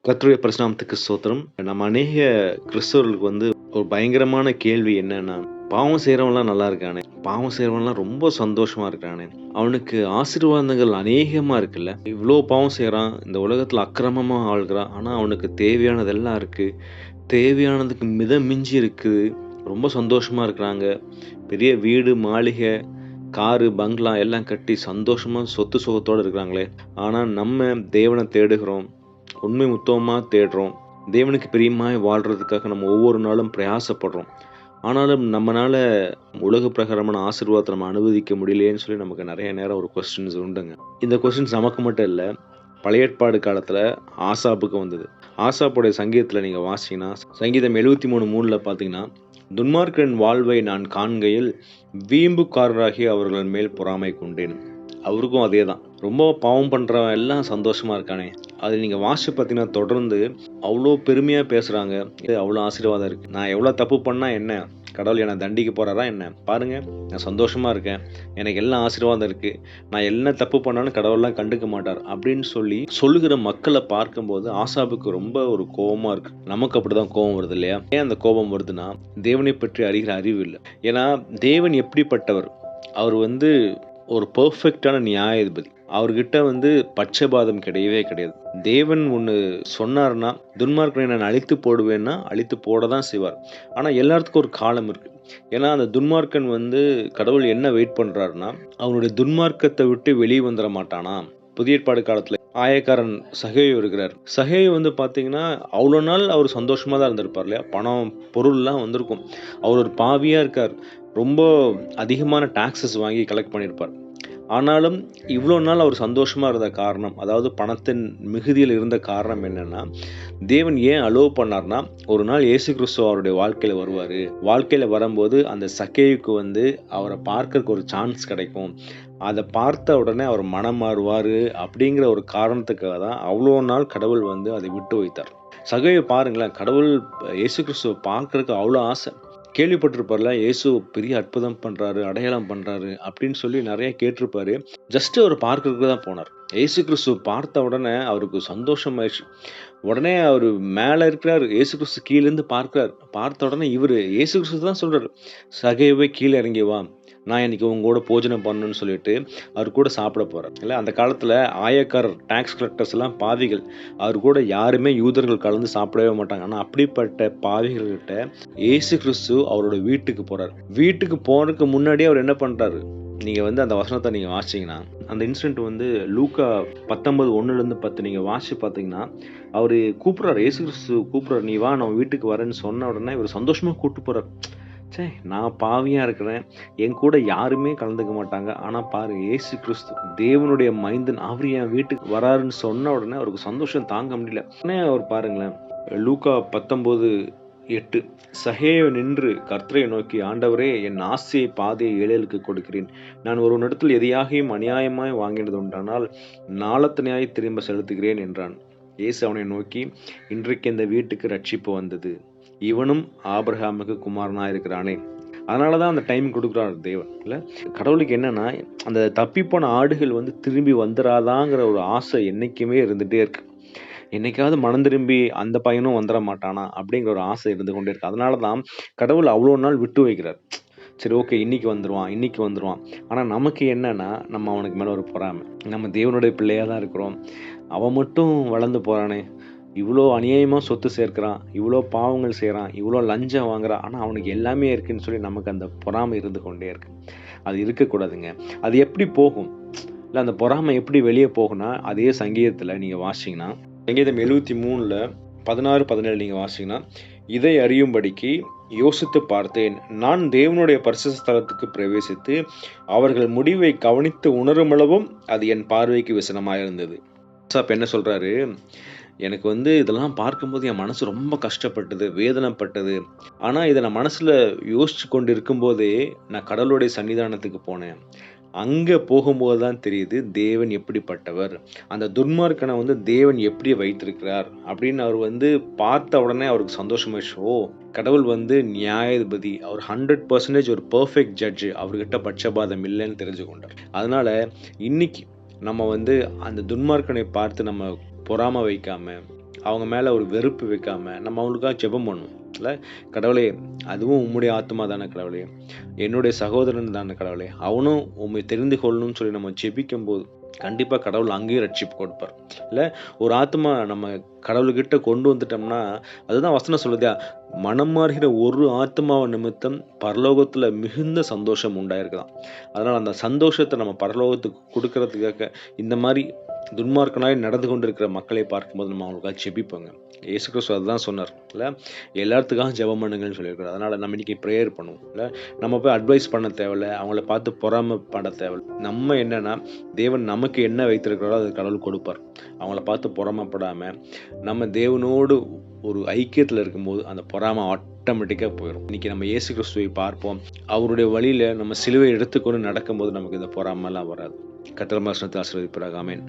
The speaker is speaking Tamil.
கர்த்தருடைய பரிசுநாமத்துக்கு ஸ்தோத்திரம். நம்ம அநேக கிறிஸ்தவர்களுக்கு ஒரு பயங்கரமான கேள்வி என்னன்னா, பாவம் செய்றவன்லாம் நல்லா இருக்கானே! பாவம் செய்றவன்லாம் ரொம்ப சந்தோஷமா இருக்கிறானே! அவனுக்கு ஆசீர்வாதங்கள் அநேகமா இருக்குல்ல. இவ்ளோ பாவம் செய்றான். இந்த உலகத்துல அக்கிரமமா வாழ்கிறான். ஆனா அவனுக்கு தேவையானதெல்லாம் இருக்கு. தேவையானதுக்கு மிதமிஞ்சி இருக்குது. ரொம்ப சந்தோஷமா இருக்கிறாங்க. பெரிய வீடு, மாளிகை, காரு, பங்களா எல்லாம் கட்டி சந்தோஷமா சொத்து சுகத்தோட இருக்கிறாங்களே! ஆனா நம்ம தேவன தேடுகிறோம். உண்மை உத்தமமா தேடுறோம். தேவனுக்கு பிரியமாய் வாழ்றதுக்காக நம்ம ஒவ்வொரு நாளும் பிரயாசப்படுறோம். ஆனாலும் நம்மனால உலக பிரகாரமான ஆசீர்வாதத்த நம்ம அனுபவிக்க முடியலையேன்னு சொல்லி நமக்கு நெறைய நேரம் ஒரு கொஸ்டின்ஸ் உண்டுங்க. இந்த கொஸ்டின்ஸ் நமக்கு மட்டும் இல்ல. பழைய ஏற்பாடு காலத்துல ஆசாப்புக்கு வந்தது. ஆசாப்புடைய சங்கீதத்துல நீங்க வாசிச்சீங்கன்னா, சங்கீதம் 73:3ல பார்த்தீங்கன்னா, "துன்மார்க்கரின் வாழ்வை நான் காண்கையில் வீம்புக்காரராகிய அவர்கள் மேல் பொறாமை கொண்டேன்." அவருக்கும் அதேதான். ரொம்ப பாவம் பண்றவன் எல்லாம் சந்தோஷமா இருக்கானே! அது நீங்க வாசிச்சு பார்த்தீங்கன்னா, தொடர்ந்து அவ்ளோ பெருமையா பேசுறாங்க. அவ்ளோ ஆசீர்வாதம் இருக்கு. நான் எவ்ளோ தப்பு பண்ணா என்ன? கடவுள் என்ன தண்டிக்க போறாரா என்ன? பாருங்க, நான் சந்தோஷமா இருக்கேன். எனக்கு எல்லாம் ஆசீர்வாதம் இருக்கு. நான் என்ன தப்பு பண்ணாலும் கடவுள்லாம் கண்டுக்க மாட்டார். அப்படின்னு சொல்லி சொல்லுகிற மக்கள பார்க்கும்போது ஆசாப்புக்கு ரொம்ப ஒரு கோவமா இருக்கு. நமக்கு அப்படிதான் கோவம் வருது இல்லையா? ஏன் அந்த கோபம் வருதுன்னா, தேவனை பற்றி அறிகிற அறிவு இல்ல. ஏன்னா, தேவன் எப்படிப்பட்டவர்? அவர் ஒரு பெர்ஃபெக்ட்டான நியாயாதிபதி. அவர்கிட்ட பட்சபாதம் கிடையவே கிடையாது. தேவன் ஒண்ணு சொன்னார்னா, துன்மார்க்கனை நான் அழித்து போடுவேன்னா, அழித்து போட தான் செய்வார். ஆனா எல்லாத்துக்கும் ஒரு காலம் இருக்கு. ஏன்னா அந்த துன்மார்க்கன் கடவுள் என்ன வெயிட் பண்றாருன்னா, அவனுடைய துன்மார்க்கத்த விட்டு வெளிய வந்துர மாட்டானா? புதிய ஏற்பாடு காலத்துல ஆயக்காரன் சகேயு இருக்கிறார். சகேயு பார்த்தீங்கன்னா, அவ்வளோ நாள் அவர் சந்தோஷமா தான் இருந்திருப்பார் இல்லையா? பணம், பொருள்லாம் வந்திருக்கும். அவர் ஒரு பாவியா இருக்கார். ரொம்ப அதிகமான டாக்ஸஸ் வாங்கி கலெக்ட் பண்ணியிருப்பார். ஆனாலும் இவ்வளோ நாள் அவர் சந்தோஷமா இருந்த காரணம், அதாவது பணத்தின் மிகுதியில் இருந்த காரணம் என்னன்னா, தேவன் ஏன் அலோவ் பண்ணார்னா, ஒரு நாள் இயேசு கிறிஸ்து அவருடைய வாழ்க்கையில வருவாரு. வாழ்க்கையில வரும்போது அந்த சக்கேயுக்கு அவர பார்க்கறக்கு ஒரு சான்ஸ் கிடைக்கும். அத பார்த்த உடனே அவர் மனம் மாறுவாரு அப்படிங்கிற ஒரு காரணத்துக்காக தான் அவ்வளோ நாள் கடவுள் அதை விட்டு வைத்தார். சகேயு பாருங்களேன், கடவுள் இயேசு கிறிஸ்துவ பார்க்கறக்கு அவ்வளோ ஆசை. கேள்விப்பட்டிருப்பார்ல, இயேசு பெரிய அற்புதம் பண்றாரு, அடையாளம் பண்றாரு அப்படின்னு சொல்லி நெறைய கேட்டிருப்பாரு. ஜஸ்ட் அவர பார்க்கறதுக்கு தான் போனார். இயேசு கிறிஸ்துவ பார்த்த உடனே அவருக்கு சந்தோஷமாயிருச்சு. உடனே அவரு மேல இருக்கிறாரு. இயேசு கிறிஸ்து கீழேருந்து பார்க்கிறார். பார்த்த உடனே இயேசு கிறிஸ்து தான் சொல்றாரு, "சகேயுவே கீழ இறங்கி வா. நான் இன்னைக்கு உன் கூட போஜனம் பண்ணணும்னு" சொல்லிட்டு அவர் கூட சாப்பிட போறார். இல்ல அந்த காலத்துல ஆயக்காரர், டாக்ஸ் கலெக்டர்ஸ் எல்லாம் பாவிகள். அவர் கூட யாருமே யூதர்கள் கலந்து சாப்பிடவே மாட்டாங்க. ஆனா அப்படிப்பட்ட பாவிகள்கிட்ட இயேசு கிறிஸ்து அவரோட வீட்டுக்கு போறார். வீட்டுக்கு போறதுக்கு முன்னாடியே அவர் என்ன பண்றாரு? நீங்க அந்த வசனத்த நீங்க வாசிச்சீங்கன்னா, அந்த இன்சிடென்ட் லூக்கா 19:1-10 நீங்க வாசிச்சு பார்த்தீங்கன்னா, அவரு கூப்பிடுறாரு. இயேசு கிறிஸ்து கூப்பிடுறாரு. "நீ வா, நான் வீட்டுக்கு வரேன்னு" சொன்ன உடனே இவரு சந்தோஷமா கூட்டு போறாரு. ச்சே! நான் பாவியா இருக்கிறேன். என் கூட யாருமே கலந்துக்க மாட்டாங்க. ஆனா பாரு, இயேசு கிறிஸ்து தேவனுடைய மைந்தன். அவரு என் வீட்டுக்கு வராருன்னு சொன்ன உடனே அவருக்கு சந்தோஷம் தாங்க முடியல. உடனே அவர் பாருங்களேன், லூக்கா 19:8 சகேயு நின்று கர்த்தரை நோக்கி, "ஆண்டவரே, என் ஆசையை பாதியை ஏழைகளுக்கு கொடுக்கிறேன். நான் ஒருவனிடத்தில் எதையாகிலும் அநியாயமாய் வாங்கினது உண்டானால் நாளத்தனையாய் திரும்ப செலுத்துகிறேன்" என்றான். இயேசு அவனை நோக்கி, "இன்றைக்கு இந்த வீட்டுக்கு ரட்சிப்பு வந்தது. இவனும் ஆபிரகாமுக்கு குமாரனாயிருக்கிறானே." அதனாலதான் அந்த டைம் கொடுக்குறாரு தேவன் இல்ல. கடவுளுக்கு என்னன்னா, அந்த தப்பிப்போன ஆடுகள் திரும்பி வந்துராதாங்கிற ஒரு ஆசை என்னைக்குமே இருந்துட்டே இருக்கு. என்னைக்காவது மனம் திரும்பி அந்த பையனும் வந்துர மாட்டானா அப்படிங்கிற ஒரு ஆசை இருந்து கொண்டே இருக்கு. அதனாலதான் கடவுள் அவ்வளோ நாள் விட்டு வைக்கிறார். சரி, ஓகே, இன்னைக்கு வந்துருவான், இன்னைக்கு வந்துருவான். ஆனா நமக்கு என்னன்னா, நம்ம அவனுக்கு மேல ஒரு பொறாமை. நம்ம தேவனுடைய பிள்ளையா தான் இருக்கிறோம். அவன் மட்டும் வளர்ந்து போறானே, இவ்ளோ அநியாயமா சொத்து சேர்க்கிறான், இவ்ளோ பாவங்கள் செய்றான், இவ்ளோ லஞ்சம் வாங்குறான். ஆனா அவனுக்கு எல்லாமே இருக்குன்னு சொல்லி நமக்கு அந்த பொறாமை இருந்து கொண்டே இருக்கு. அது இருக்கக்கூடாதுங்க. அது எப்படி போகும்? இல்ல அந்த பொறாமை எப்படி வெளிய போகும்னா, அதே சங்கீதத்துல நீங்க வாசிச்சீங்கன்னா, சங்கீதம் 73ல 16, 17 நீங்க வாசிச்சீங்கன்னா, "இதை அறியும்படிக்கு யோசித்துப் பார்த்தேன். நான் தேவனுடைய பரிசுத்த ஸ்தலத்துக்கு பிரவேசித்து, அவர்கள் முடிவை கவனித்து உணருமளவும் அது என் பார்வைக்கு விசனமாயிருந்தது." ஆசாப் என்ன சொல்றாரு? எனக்கு இதெல்லாம் பார்க்கும்போது என் மனசு ரொம்ப கஷ்டப்பட்டது, வேதனைப்பட்டது. ஆனா இத நான் மனசுல யோசிச்சு கொண்டு இருக்கும்போதே, நான் கடவுளுடைய சன்னிதானத்துக்கு போனேன். அங்க போகும்போது தான் தெரியுது தேவன் எப்படிப்பட்டவர். அந்த துன்மார்க்கன தேவன் எப்படி வைத்திருக்கிறார் அப்படின்னு அவர் பார்த்த உடனே அவருக்கு சந்தோஷமாயிடுச்சு. ஓ! கடவுள் நியாயாதிபதி. அவர் 100% ஒரு பெர்ஃபெக்ட் ஜட்ஜ். அவர்கிட்ட பட்சபாதம் இல்லன்னு தெரிஞ்சு கொண்டார். அதனால இன்னைக்கு நம்ம அந்த துன்மார்க்கனை பார்த்து நம்ம பொறாம வைக்காம, அவங்க மேலே ஒரு வெறுப்பு வைக்காம நம்ம அவங்களுக்காக ஜெபம் பண்ணணும். இல்லை, கடவுளே அதுவும் உம்முடைய ஆத்மா தானே கடவுளே, என்னுடைய சகோதரன் தானே கடவுளே, அவனும் உம்மை தெரிந்து கொள்ளணும்னு சொல்லி நம்ம ஜெபிக்கும் போது கண்டிப்பாக கடவுள் அங்கேயும் ரட்சிப்பு கொடுப்பார். இல்லை, ஒரு ஆத்மா நம்ம கடவுள்கிட்ட கொண்டு வந்துட்டோம்னா, அதுதான் வசனம் சொல்லுதா, மனம் மாறுகிற ஒரு ஆத்மாவை நிமித்தம் பரலோகத்தில் மிகுந்த சந்தோஷம் உண்டாயிருக்குதாம். அதனால் அந்த சந்தோஷத்தை நம்ம பரலோகத்துக்கு கொடுக்கறதுக்காக இந்த மாதிரி துன்மார்க்கனாய் நடந்து கொண்டிருக்கிற மக்களை பார்க்கும்போது நம்ம அவங்களுக்காக ஜெபிப்போங்க. இயேசு கிறிஸ்து அதுதான் சொன்னார். இல்லை, எல்லாத்துக்காக ஜெபம் பண்ணுங்கன்னு சொல்லியிருக்காரு. அதனால் நம்ம இன்னைக்கு ப்ரேயர் பண்ணுவோம். இல்லை, நம்ம போய் அட்வைஸ் பண்ண தேவையில்லை, அவங்கள பார்த்து பொறாமைப்பட தேவையில்லை. நம்ம என்னன்னா, தேவன் நமக்கு என்ன வைத்திருக்கிறாரோ அது கடவுள் கொடுப்பார். அவங்கள பார்த்து பொறாமைப்படாமல் நம்ம தேவனோடு ஒரு ஐக்கியத்தில் இருக்கும்போது அந்த பொறாமை ஆட்டோமேட்டிக்காக போயிடும். இன்னைக்கு நம்ம இயேசு கிறிஸ்துவை பார்ப்போம். அவருடைய வழியில் நம்ம சிலுவை எடுத்துக்கொண்டு நடக்கும்போது நமக்கு இந்த பொறாமைலாம் வராது. கர்த்தர் ஆசீர்வதிப்பாராக. ஆமென்.